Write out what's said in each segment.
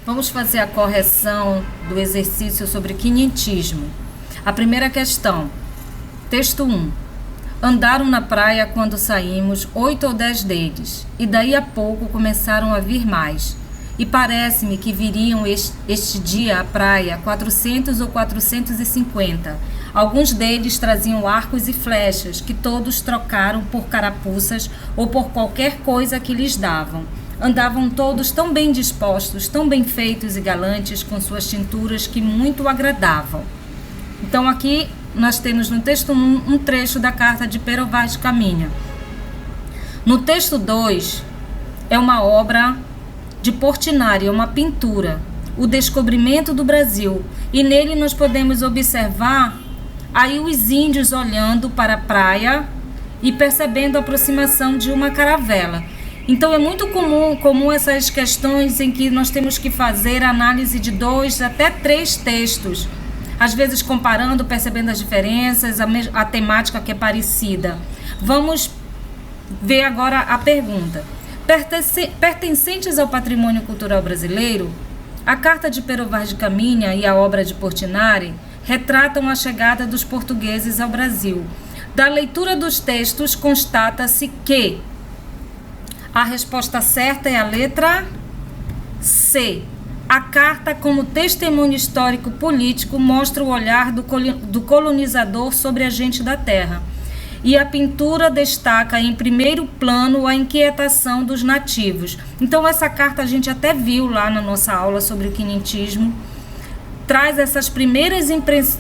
Vamos fazer a correção do exercício sobre quinhentismo. A primeira questão, texto 1. Andaram na praia quando saímos 8 ou 10 deles, e daí a pouco começaram a vir mais. E parece-me que viriam este dia à praia 400 ou 450. Alguns deles traziam arcos e flechas, que todos trocaram por carapuças ou por qualquer coisa que lhes davam. Andavam todos tão bem dispostos, tão bem feitos e galantes, com suas tinturas que muito agradavam. Então aqui nós temos no texto 1 um trecho da carta de Pero Vaz de Caminha. No texto 2 é uma obra de Portinari, é uma pintura, o descobrimento do Brasil. E nele nós podemos observar aí os índios olhando para a praia e percebendo a aproximação de uma caravela. Então é muito comum essas questões em que nós temos que fazer análise de 2 até 3 textos, às vezes comparando, percebendo as diferenças, a temática que é parecida. Vamos ver agora a pergunta. Pertencentes ao patrimônio cultural brasileiro, a carta de Pero Vaz de Caminha e a obra de Portinari retratam a chegada dos portugueses ao Brasil. Da leitura dos textos constata-se que a resposta certa é a letra C. A carta, como testemunho histórico político, mostra o olhar do colonizador sobre a gente da terra. E a pintura destaca em primeiro plano a inquietação dos nativos. Então essa carta a gente até viu lá na nossa aula sobre o quinhentismo. Traz essas primeiras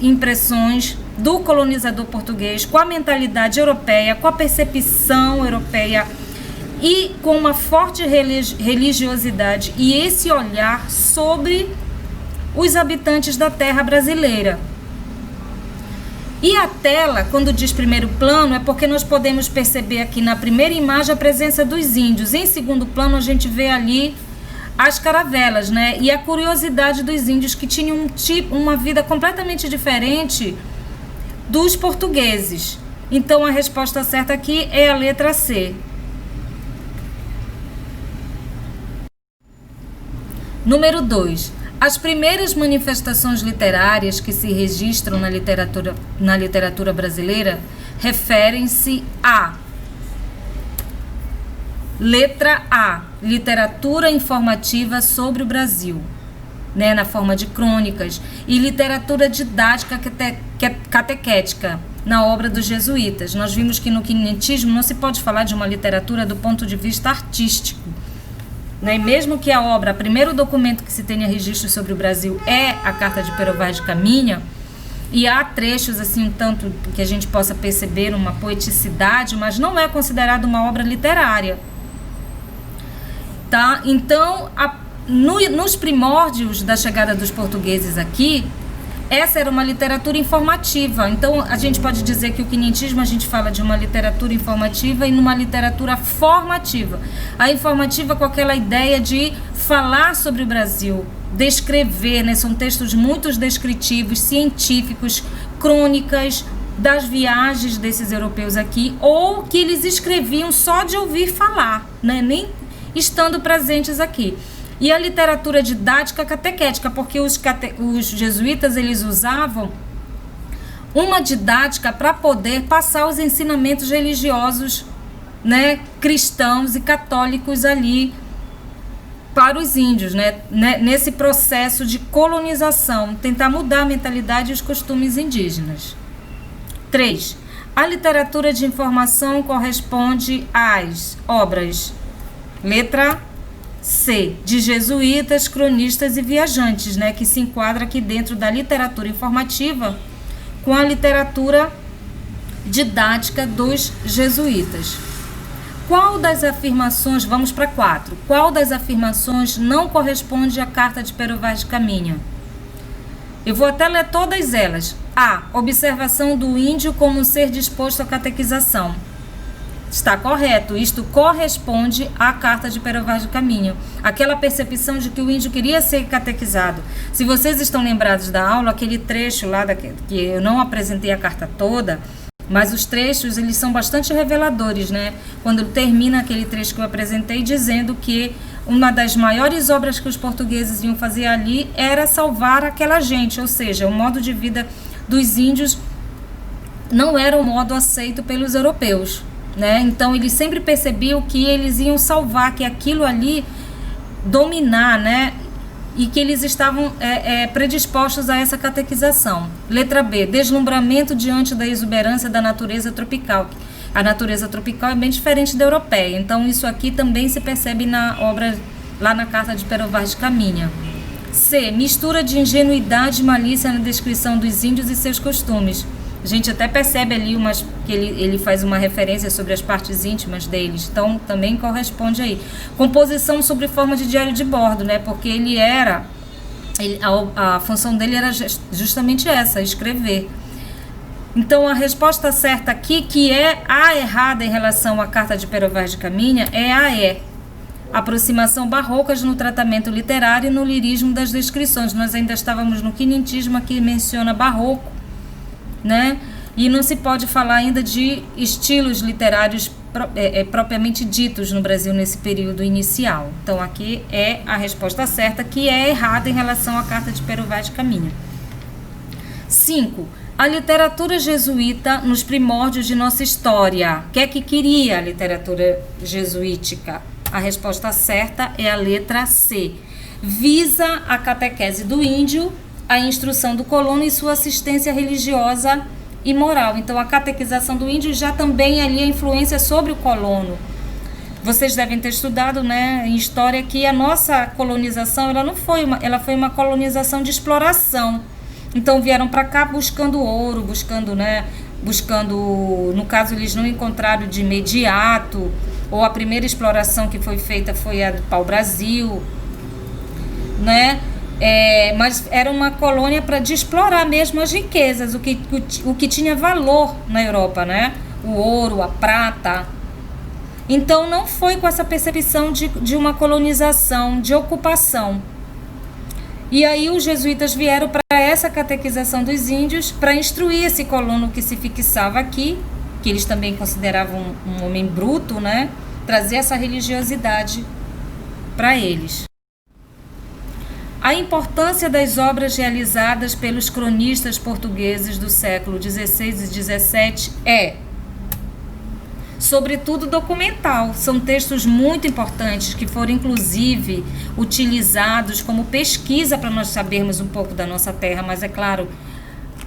impressões do colonizador português com a mentalidade europeia, com a percepção europeia e com uma forte religiosidade e esse olhar sobre os habitantes da terra brasileira. E a tela, quando diz primeiro plano, é porque nós podemos perceber aqui na primeira imagem a presença dos índios. Em segundo plano, a gente vê ali as caravelas, né? E a curiosidade dos índios, que tinham uma vida completamente diferente dos portugueses. Então, a resposta certa aqui é a letra C. Número 2. As primeiras manifestações literárias que se registram na literatura brasileira referem-se a letra A, literatura informativa sobre o Brasil, né, na forma de crônicas, e literatura didática catequética, na obra dos jesuítas. Nós vimos que no quinhentismo não se pode falar de uma literatura do ponto de vista artístico. E mesmo que a obra, o primeiro documento que se tenha registro sobre o Brasil é a carta de Pero Vaz de Caminha, e há trechos assim, um tanto que a gente possa perceber uma poeticidade, mas não é considerado uma obra literária. Tá? Então, nos primórdios da chegada dos portugueses aqui, essa era uma literatura informativa. Então, a gente pode dizer que o quinhentismo a gente fala de uma literatura informativa e numa literatura formativa. A informativa com aquela ideia de falar sobre o Brasil, descrever, né? São textos muito descritivos, científicos, crônicas das viagens desses europeus aqui, ou que eles escreviam só de ouvir falar, né? Nem estando presentes aqui. E a literatura didática catequética, porque os jesuítas eles usavam uma didática para poder passar os ensinamentos religiosos, né, cristãos e católicos ali para os índios, né, nesse processo de colonização, tentar mudar a mentalidade e os costumes indígenas. 3. A literatura de informação corresponde às obras, letra C, de jesuítas, cronistas e viajantes, né, que se enquadra aqui dentro da literatura informativa com a literatura didática dos jesuítas. Qual das afirmações, vamos para 4, qual das afirmações não corresponde à carta de Pero Vaz de Caminha? Eu vou até ler todas elas. A. Observação do índio como um ser disposto à catequização. Está correto, isto corresponde à carta de Pero Vaz de Caminha. Aquela percepção de que o índio queria ser catequizado. Se vocês estão lembrados da aula, aquele trecho lá, que eu não apresentei a carta toda, mas os trechos, eles são bastante reveladores, né? Quando termina aquele trecho que eu apresentei, dizendo que uma das maiores obras que os portugueses iam fazer ali era salvar aquela gente, ou seja, o modo de vida dos índios não era o modo aceito pelos europeus, né? Então eles sempre percebiam que eles iam salvar, que aquilo ali dominar, né? E que eles estavam predispostos a essa catequização. Letra B, deslumbramento diante da exuberância da natureza tropical. A natureza tropical é bem diferente da europeia, então isso aqui também se percebe na obra, lá na carta de Pero Vaz de Caminha. C, mistura de ingenuidade e malícia na descrição dos índios e seus costumes. A gente até percebe ali que ele faz uma referência sobre as partes íntimas deles, então também corresponde aí. Composição sobre forma de diário de bordo, né? Porque a função dele era justamente essa, escrever. Então a resposta certa aqui, que é a errada em relação à carta de Pero Vaz de Caminha, é a E. Aproximação barrocas no tratamento literário e no lirismo das descrições. Nós ainda estávamos no quinhentismo, aqui menciona barroco, né? E não se pode falar ainda de estilos literários propriamente ditos no Brasil nesse período inicial. Então aqui é a resposta certa, que é errada em relação à carta de Pero Vaz de Caminha. 5. A literatura jesuíta nos primórdios de nossa história. O que é que queria a literatura jesuítica? A resposta certa é a letra C. Visa a catequese do índio, a instrução do colono e sua assistência religiosa e moral. Então, a catequização do índio já também ali a influência sobre o colono. Vocês devem ter estudado, né, em história, que a nossa colonização ela foi uma colonização de exploração. Então vieram para cá buscando ouro, buscando, no caso eles não encontraram de imediato, ou a primeira exploração que foi feita foi a do pau-brasil, né? Mas era uma colônia de explorar mesmo as riquezas, o que tinha valor na Europa, né? O ouro, a prata. Então não foi com essa percepção de uma colonização, de ocupação. E aí os jesuítas vieram para essa catequização dos índios, para instruir esse colono que se fixava aqui, que eles também consideravam um homem bruto, né? Trazer essa religiosidade para eles. A importância das obras realizadas pelos cronistas portugueses do século XVI e XVII é, sobretudo, documental. São textos muito importantes que foram, inclusive, utilizados como pesquisa para nós sabermos um pouco da nossa terra, mas, é claro,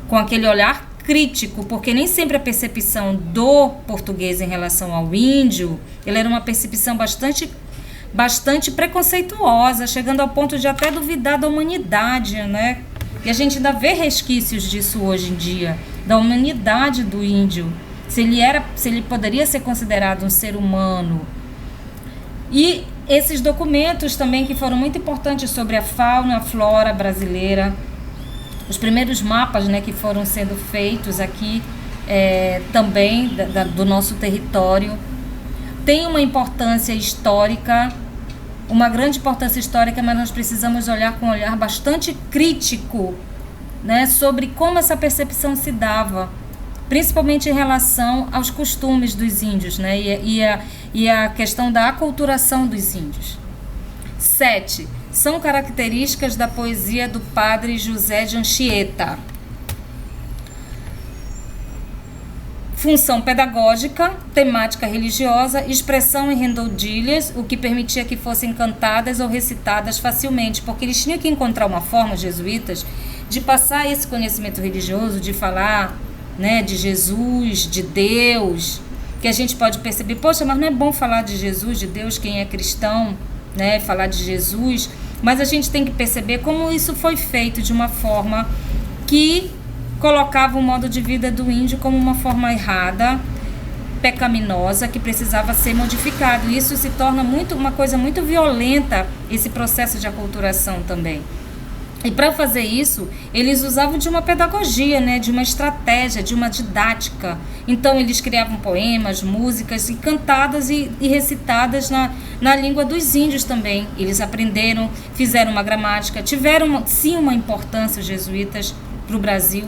com aquele olhar crítico, porque nem sempre a percepção do português em relação ao índio, ela era uma percepção bastante preconceituosa, chegando ao ponto de até duvidar da humanidade, né? E a gente ainda vê resquícios disso hoje em dia, da humanidade do índio. Se ele poderia ser considerado um ser humano. E esses documentos também que foram muito importantes sobre a fauna, a flora brasileira, os primeiros mapas, né, que foram sendo feitos aqui também do nosso território, tem uma importância histórica, uma grande importância histórica, mas nós precisamos olhar com um olhar bastante crítico, né, sobre como essa percepção se dava, principalmente em relação aos costumes dos índios, né? E a questão da aculturação dos índios. 7. São características da poesia do padre José de Anchieta. Função pedagógica, temática religiosa, expressão em redondilhas, o que permitia que fossem cantadas ou recitadas facilmente, porque eles tinham que encontrar uma forma, os jesuítas, de passar esse conhecimento religioso, de falar, né, de Jesus, de Deus, que a gente pode perceber, poxa, mas não é bom falar de Jesus, de Deus, quem é cristão, né, falar de Jesus, mas a gente tem que perceber como isso foi feito de uma forma que colocava o modo de vida do índio como uma forma errada, pecaminosa, que precisava ser modificado. E isso se torna uma coisa muito violenta, esse processo de aculturação também. E para fazer isso, eles usavam de uma pedagogia, né, de uma estratégia, de uma didática. Então, eles criavam poemas, músicas, e cantadas e recitadas na língua dos índios também. Eles aprenderam, fizeram uma gramática, tiveram sim uma importância, os jesuítas, para o Brasil.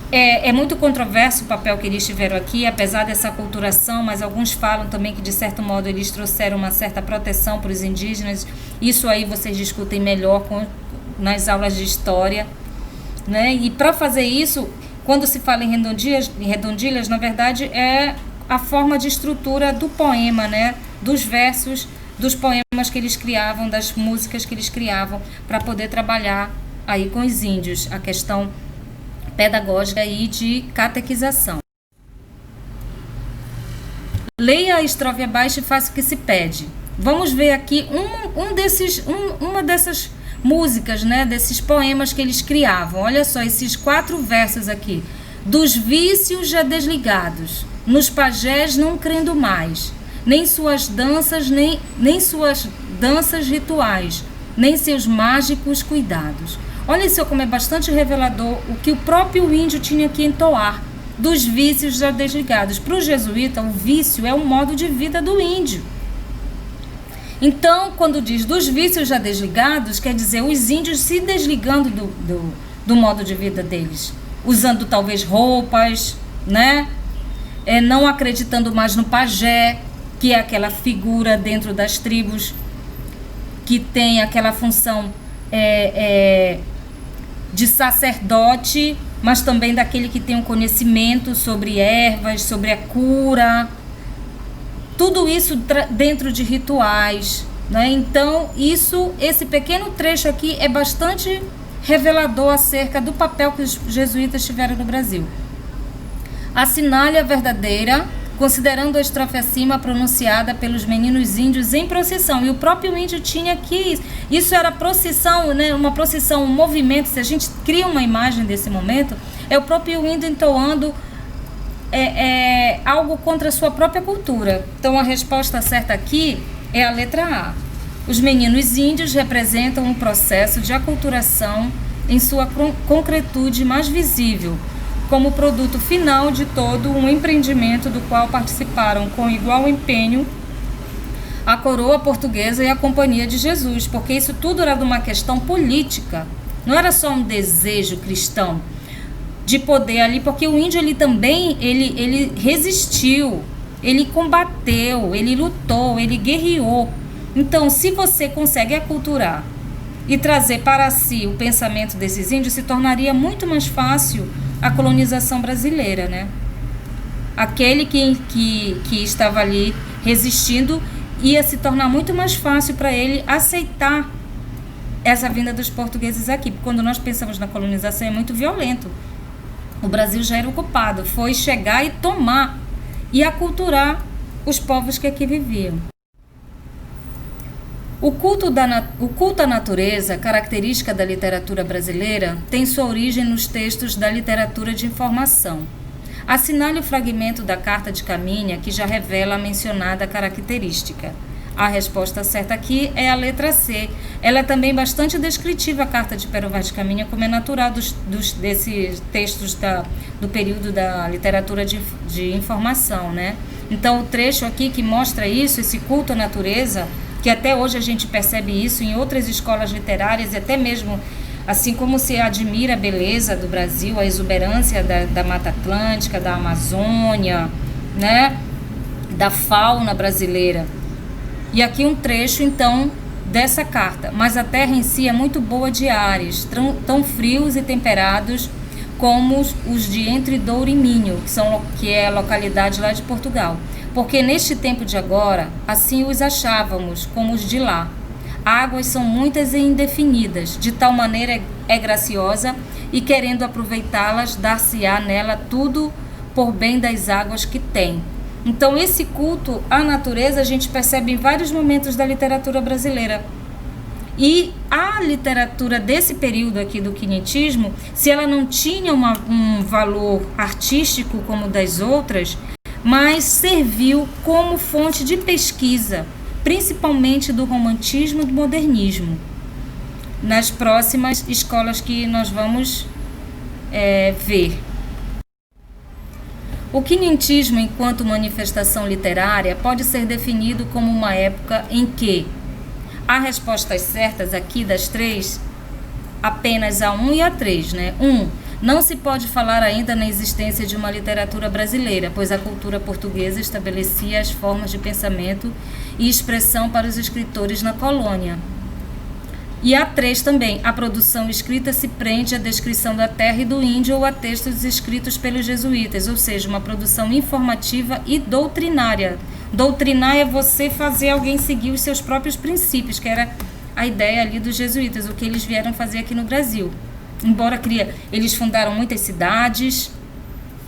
É muito controverso o papel que eles tiveram aqui, apesar dessa aculturação, mas alguns falam também que, de certo modo, eles trouxeram uma certa proteção para os indígenas. Isso aí vocês discutem melhor nas aulas de história, né? E para fazer isso, quando se fala em redondilhas, na verdade, é a forma de estrutura do poema, né? Dos versos, dos poemas que eles criavam, das músicas que eles criavam, para poder trabalhar aí com os índios, a questão pedagógica e de catequização. Leia a estrofe abaixo e faça o que se pede. Vamos ver aqui uma dessas músicas, né, desses poemas que eles criavam. Olha só esses 4 versos aqui. Dos vícios já desligados, nos pajés não crendo mais, nem suas danças, nem suas danças rituais, nem seus mágicos cuidados. Olha só como é bastante revelador o que o próprio índio tinha que entoar, dos vícios já desligados. Para o jesuíta, o vício é um modo de vida do índio. Então, quando diz dos vícios já desligados, quer dizer os índios se desligando do modo de vida deles, usando talvez roupas, né? Não acreditando mais no pajé, que é aquela figura dentro das tribos que tem aquela função de sacerdote, mas também daquele que tem um conhecimento sobre ervas, sobre a cura, tudo isso dentro de rituais, né? Então, esse pequeno trecho aqui é bastante revelador acerca do papel que os jesuítas tiveram no Brasil. Assinale a verdadeira, considerando a estrofe acima pronunciada pelos meninos índios em procissão. E o próprio índio tinha que... Isso era procissão, né? Uma procissão, um movimento. Se a gente cria uma imagem desse momento, é o próprio índio entoando algo contra a sua própria cultura. Então, a resposta certa aqui é a letra A. Os meninos índios representam um processo de aculturação em sua concretude mais visível, como produto final de todo um empreendimento do qual participaram com igual empenho a coroa portuguesa e a Companhia de Jesus, porque isso tudo era de uma questão política, não era só um desejo cristão de poder ali, porque o índio ele também ele resistiu, ele combateu, ele lutou, ele guerreou. Então, se você consegue aculturar e trazer para si o pensamento desses índios, se tornaria muito mais fácil a colonização brasileira, né? Aquele que estava ali resistindo ia se tornar muito mais fácil para ele aceitar essa vinda dos portugueses aqui. Porque quando nós pensamos na colonização é muito violento. O Brasil já era ocupado, foi chegar e tomar e aculturar os povos que aqui viviam. O culto à natureza, característica da literatura brasileira, tem sua origem nos textos da literatura de informação. Assinale o fragmento da Carta de Caminha que já revela a mencionada característica. A resposta certa aqui é a letra C. Ela é também bastante descritiva, a Carta de Pero Vaz de Caminha, como é natural desses textos do período da literatura de informação, né? Então, o trecho aqui que mostra isso, esse culto à natureza, que até hoje a gente percebe isso em outras escolas literárias, e até mesmo assim como se admira a beleza do Brasil, a exuberância da Mata Atlântica, da Amazônia, né, da fauna brasileira. E aqui um trecho, então, dessa carta. Mas a terra em si é muito boa de ares, tão frios e temperados como os de Entre Douro e Minho, que é a localidade lá de Portugal. Porque neste tempo de agora, assim os achávamos, como os de lá. Águas são muitas e indefinidas, de tal maneira é graciosa, e querendo aproveitá-las, dar-se-á nela tudo por bem das águas que tem. Então, esse culto à natureza a gente percebe em vários momentos da literatura brasileira. E a literatura desse período aqui do quinhentismo, se ela não tinha um valor artístico como das outras, mas serviu como fonte de pesquisa, principalmente do romantismo e do modernismo, nas próximas escolas que nós vamos ver. O quinhentismo, enquanto manifestação literária, pode ser definido como uma época em que há respostas certas aqui das três, apenas a 1 e a 3, né? 1. Não se pode falar ainda na existência de uma literatura brasileira, pois a cultura portuguesa estabelecia as formas de pensamento e expressão para os escritores na colônia. E a 3 também, a produção escrita se prende à descrição da terra e do índio ou a textos escritos pelos jesuítas, ou seja, uma produção informativa e doutrinária. Doutrinar é você fazer alguém seguir os seus próprios princípios, que era a ideia ali dos jesuítas, o que eles vieram fazer aqui no Brasil. Embora eles fundaram muitas cidades,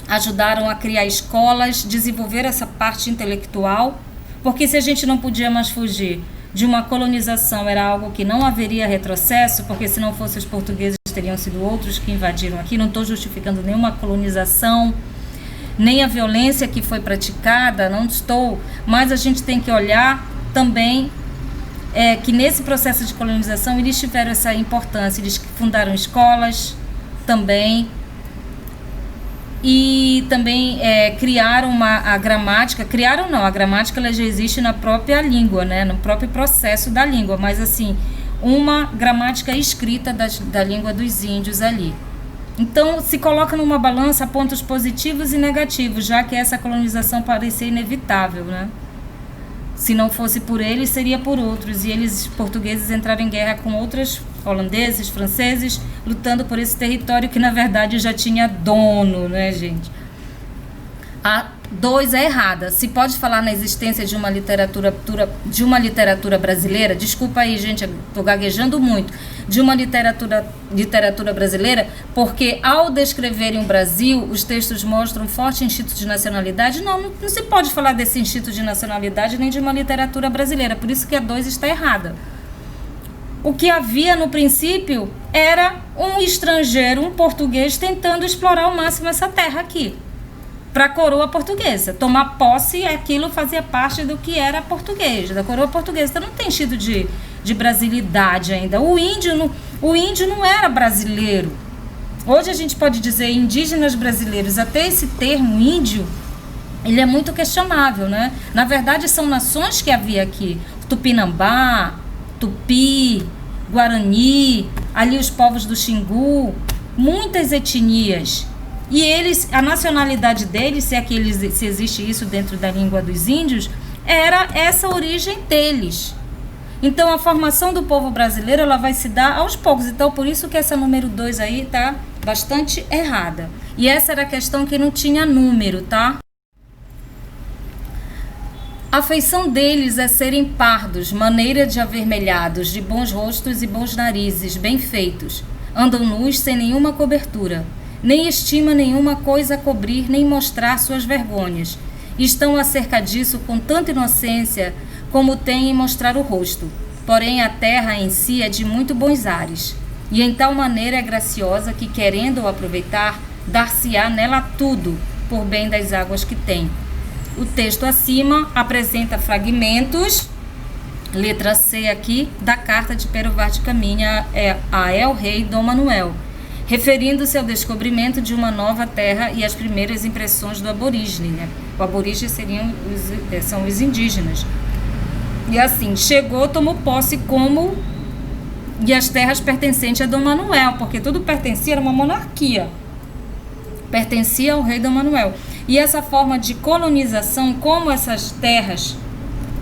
ajudaram a criar escolas, desenvolver essa parte intelectual, porque se a gente não podia mais fugir de uma colonização, era algo que não haveria retrocesso, porque se não fossem os portugueses, teriam sido outros que invadiram aqui. Não estou justificando nenhuma colonização, nem a violência que foi praticada, não estou, mas a gente tem que olhar também que nesse processo de colonização eles tiveram essa importância, eles fundaram escolas também, e também criaram a gramática, a gramática ela já existe na própria língua, né, no próprio processo da língua, mas assim, uma gramática escrita da língua dos índios ali. Então, se coloca numa balança pontos positivos e negativos, já que essa colonização parecia inevitável, né? Se não fosse por eles, seria por outros. E eles, portugueses, entraram em guerra com outros holandeses, franceses, lutando por esse território que, na verdade, já tinha dono, né, gente? A 2 é errada. Se pode falar na existência de uma literatura brasileira, desculpa aí, gente, estou gaguejando muito, de uma literatura brasileira, porque ao descreverem o Brasil, os textos mostram um forte instinto de nacionalidade. Não se pode falar desse instinto de nacionalidade nem de uma literatura brasileira, por isso que a 2 está errada. O que havia no princípio era um estrangeiro, um português, tentando explorar ao máximo essa terra aqui, para a coroa portuguesa. Tomar posse, aquilo fazia parte do que era português, da coroa portuguesa. Então não tem sentido de brasilidade ainda. O índio não era brasileiro. Hoje a gente pode dizer indígenas brasileiros. Até esse termo índio, ele é muito questionável, né? Na verdade são nações que havia aqui. Tupinambá, Tupi, Guarani, ali os povos do Xingu, muitas etnias. E a nacionalidade deles, se existe isso dentro da língua dos índios, era essa origem deles. Então, a formação do povo brasileiro, ela vai se dar aos poucos. Então, por isso que essa número 2 aí tá bastante errada. E essa era a questão que não tinha número, tá? A feição deles é serem pardos, maneira de avermelhados, de bons rostos e bons narizes, bem feitos. Andam nus sem nenhuma cobertura. Nem estima nenhuma coisa a cobrir, nem mostrar suas vergonhas. Estão acerca disso com tanta inocência como têm em mostrar o rosto. Porém, a terra em si é de muito bons ares, e em tal maneira é graciosa que, querendo-o aproveitar, dar-se-á nela tudo, por bem das águas que tem. O texto acima apresenta fragmentos, letra C aqui, da carta de Pero Vaz de Caminha a El-Rei Dom Manuel, referindo-se ao descobrimento de uma nova terra e às primeiras impressões do aborígene, né? O aborígene são os indígenas. E assim, chegou, tomou posse e as terras pertencentes a Dom Manuel, porque tudo pertencia, era uma monarquia, pertencia ao rei Dom Manuel. E essa forma de colonização, como essas terras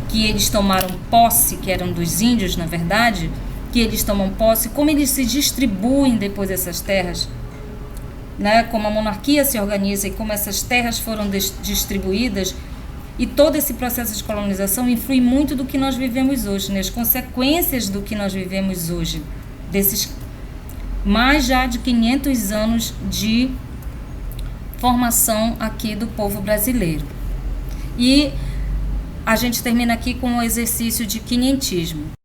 que eles tomaram posse, que eram dos índios, na verdade, que eles tomam posse, como eles se distribuem depois dessas terras, né? Como a monarquia se organiza e como essas terras foram distribuídas, e todo esse processo de colonização influi muito do que nós vivemos hoje, né? As consequências do que nós vivemos hoje, desses mais já de 500 anos de formação aqui do povo brasileiro. E a gente termina aqui com o exercício de quinhentismo.